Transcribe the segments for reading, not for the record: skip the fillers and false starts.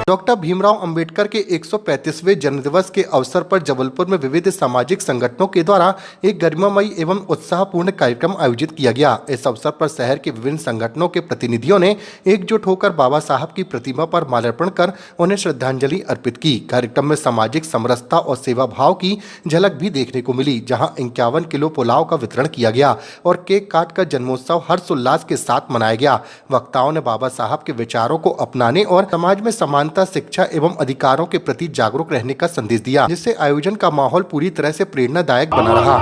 Doctor Bhimrao Ambedkar के 135वें जन्मदिवस के अवसर पर जबलपुर में विविध सामाजिक संगठनों के द्वारा एक गरिमामयी एवं उत्साहपूर्ण कार्यक्रम आयोजित किया गया। इस अवसर पर शहर के विभिन्न संगठनों के प्रतिनिधियों ने एकजुट होकर बाबा साहब की प्रतिमा पर माल्यार्पण कर उन्हें श्रद्धांजलि अर्पित की। कार्यक्रम में सामाजिक समरसता और सेवा भाव की झलक भी देखने को मिली, जहाँ 51 किलो पुलाव का वितरण किया गया और केक काट कर जन्मोत्सव हर्षोल्लास के साथ मनाया गया। वक्ताओं ने बाबा साहब के विचारों को अपनाने और समाज में समानता, शिक्षा एवं अधिकारों के प्रति जागरूक रहने का संदेश दिया, जिससे आयोजन का माहौल पूरी तरह से प्रेरणादायक बना रहा।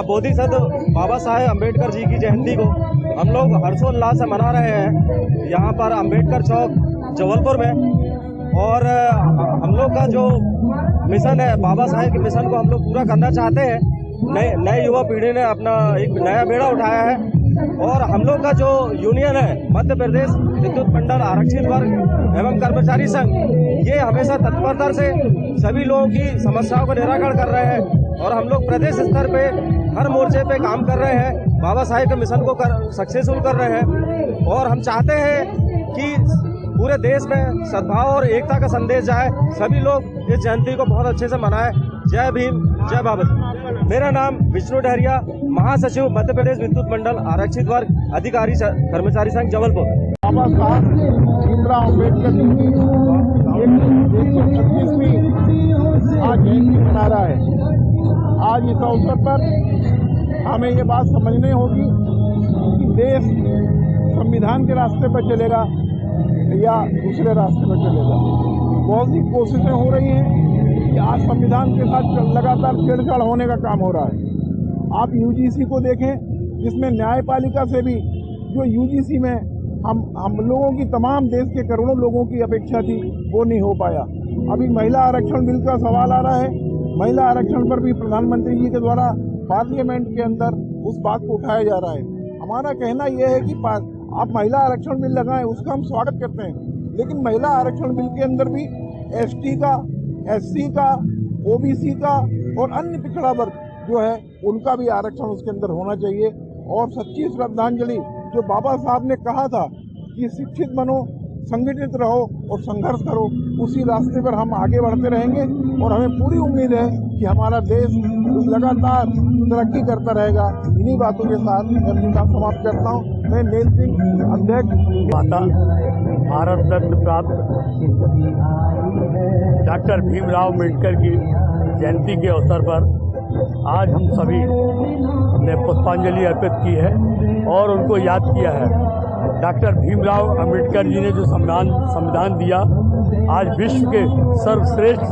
बोधिसत्व बाबा साहेब अम्बेडकर जी की जयंती को हम लोग हर्षोल्लास से मना रहे हैं यहाँ पर अम्बेडकर चौक जबलपुर में। और हम लोग का जो मिशन है, बाबा साहेब के मिशन को हम लोग पूरा करना चाहते हैं। नए युवा पीढ़ी ने अपना एक नया बेड़ा उठाया है और हम लोग का जो यूनियन है, मध्य प्रदेश विद्युत मंडल आरक्षित वर्ग एवं कर्मचारी संघ, ये हमेशा तत्परता से सभी लोगों की समस्याओं का निराकरण कर रहे हैं और हम लोग प्रदेश स्तर पे हर मोर्चे पे काम कर रहे हैं। बाबा साहेब के मिशन को सक्सेसफुल कर रहे हैं और हम चाहते हैं कि पूरे देश में सद्भाव और एकता का संदेश जाए, सभी लोग इस जयंती को बहुत अच्छे से मनाएं। जय भीम, जय बाबा। मेरा नाम विष्णु डहरिया, महासचिव मध्य प्रदेश विद्युत मंडल आरक्षित वर्ग अधिकारी कर्मचारी संघ जबलपुर। बाबा साहब भीमराव अम्बेडकर जी की 136वीं आज जयंती मना रहा है। आज इस अवसर पर हमें ये बात समझनी होगी कि देश संविधान के रास्ते पर चलेगा या दूसरे रास्ते पर चलेगा। बहुत सी कोशिशें हो रही हैं कि आज संविधान के साथ लगातार छेड़छाड़ होने का काम हो रहा है। आप यूजीसी को देखें, जिसमें न्यायपालिका से भी जो यूजीसी में हम लोगों की, तमाम देश के करोड़ों लोगों की अपेक्षा थी, वो नहीं हो पाया। अभी महिला आरक्षण बिल का सवाल आ रहा है। महिला आरक्षण पर भी प्रधानमंत्री जी के द्वारा पार्लियामेंट के अंदर उस बात को उठाया जा रहा है। हमारा कहना यह है कि आप महिला आरक्षण बिल लगाएं, उसका हम स्वागत करते हैं, लेकिन महिला आरक्षण बिल के अंदर भी एसटी का, एससी का, ओबीसी का और अन्य पिछड़ा वर्ग जो है उनका भी आरक्षण उसके अंदर होना चाहिए। और सच्ची श्रद्धांजलि जो बाबा साहब ने कहा था कि शिक्षित बनो, संगठित रहो और संघर्ष करो, उसी रास्ते पर हम आगे बढ़ते रहेंगे और हमें पूरी उम्मीद है कि हमारा देश लगातार तरक्की करता रहेगा। इन्हीं बातों के साथ मैं अपनी बात समाप्त करता हूँ। मैं नेल सिंह, अध्यक्ष। माता भारत रत्न प्राप्त डॉक्टर भीमराव अम्बेडकर की जयंती के अवसर पर आज हम सभी ने पुष्पांजलि अर्पित की है और उनको याद किया है। डॉक्टर भीमराव अंबेडकर जी ने जो संविधान दिया, आज विश्व के सर्वश्रेष्ठ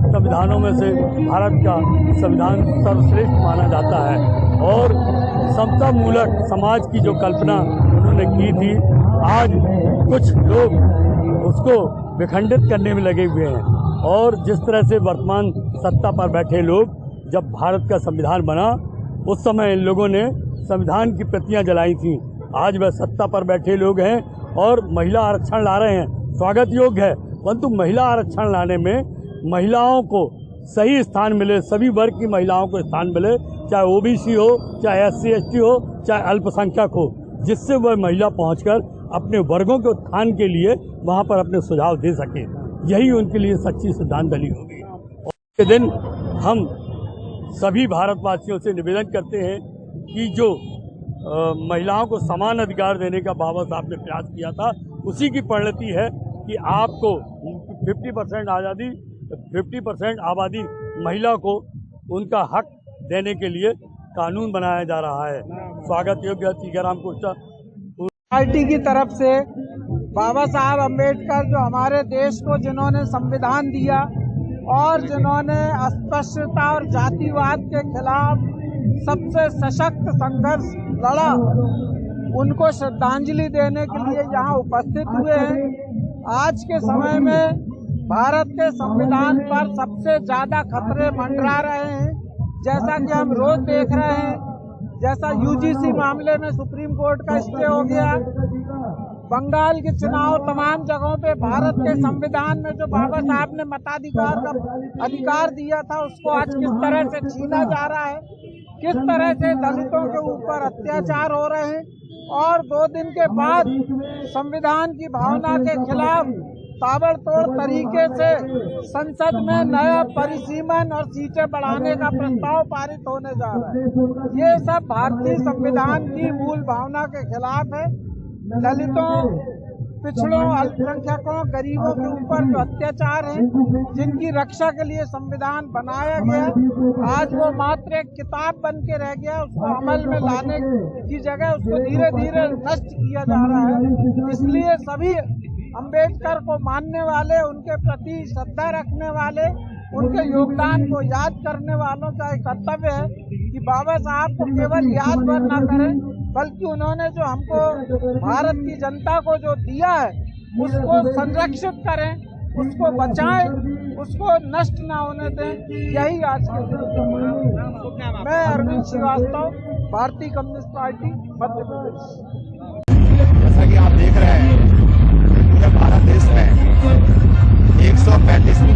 संविधानों में से भारत का संविधान सर्वश्रेष्ठ माना जाता है और समता मूलक समाज की जो कल्पना उन्होंने की थी, आज कुछ लोग उसको विखंडित करने में लगे हुए हैं। और जिस तरह से वर्तमान सत्ता पर बैठे लोग, जब भारत का संविधान बना उस समय इन लोगों ने संविधान की प्रतियां जलाई थी, आज वह सत्ता पर बैठे लोग हैं और महिला आरक्षण ला रहे हैं, स्वागत योग्य है। परंतु महिला आरक्षण लाने में महिलाओं को सही स्थान मिले, सभी वर्ग की महिलाओं को स्थान मिले, चाहे ओबीसी हो, चाहे एससी एसटी हो, चाहे अल्पसंख्यक हो, जिससे वह महिला पहुंचकर अपने वर्गों के उत्थान के लिए वहां पर अपने सुझाव दे सके। यही उनके लिए सच्ची श्रद्धांजलि होगी। और के दिन हम सभी भारतवासियों से निवेदन करते हैं कि जो महिलाओं को समान अधिकार देने का बाबा साहब ने प्रयास किया था, उसी की परिणति है कि आपको 50% आज़ादी, 50% आबादी महिला को उनका हक देने के लिए कानून बनाया जा रहा है। स्वागत योग्य टीकाराम कोष्टा पार्टी की तरफ से बाबा साहब अम्बेडकर, जो हमारे देश को जिन्होंने संविधान दिया और जिन्होंने अस्पृश्यता और जातिवाद के खिलाफ सबसे सशक्त संघर्ष लड़ा, उनको श्रद्धांजलि देने के लिए यहाँ उपस्थित हुए हैं। आज के समय में भारत के संविधान पर सबसे ज्यादा खतरे मंडरा रहे हैं, जैसा कि हम रोज देख रहे हैं, जैसा यूजीसी मामले में सुप्रीम कोर्ट का स्टे हो गया, बंगाल के चुनाव तमाम जगहों पे भारत के संविधान में जो बाबा साहब ने मताधिकार का अधिकार दिया था उसको आज किस तरह से छीना जा रहा है, किस तरह से दलितों के ऊपर अत्याचार हो रहे हैं, और 2 दिन के बाद संविधान की भावना के खिलाफ ताबड़तोड़ तरीके से संसद में नया परिसीमन और सीटें बढ़ाने का प्रस्ताव पारित होने जा रहा है। ये सब भारतीय संविधान की मूल भावना के खिलाफ है। दलितों, पिछड़ों, अल्पसंख्यकों, गरीबों के ऊपर जो अत्याचार है, जिनकी रक्षा के लिए संविधान बनाया गया, आज वो मात्र एक किताब बन के रह गया। उसको अमल में लाने की जगह उसको धीरे धीरे नष्ट किया जा रहा है। इसलिए सभी अंबेडकर को मानने वाले, उनके प्रति श्रद्धा रखने वाले, उनके योगदान को याद करने वालों का एक कर्तव्य है कि बाबा साहब को केवल याद भर न करें, बल्कि उन्होंने जो हमको भारत की जनता को जो दिया है उसको संरक्षित करें, उसको बचाएं, उसको नष्ट ना होने दें। यही आज के दिन। मैं अरविंद श्रीवास्तव, भारतीय कम्युनिस्ट पार्टी, मध्य प्रदेश। जैसा कि आप देख रहे हैं, पूरे भारत देश में 135वीं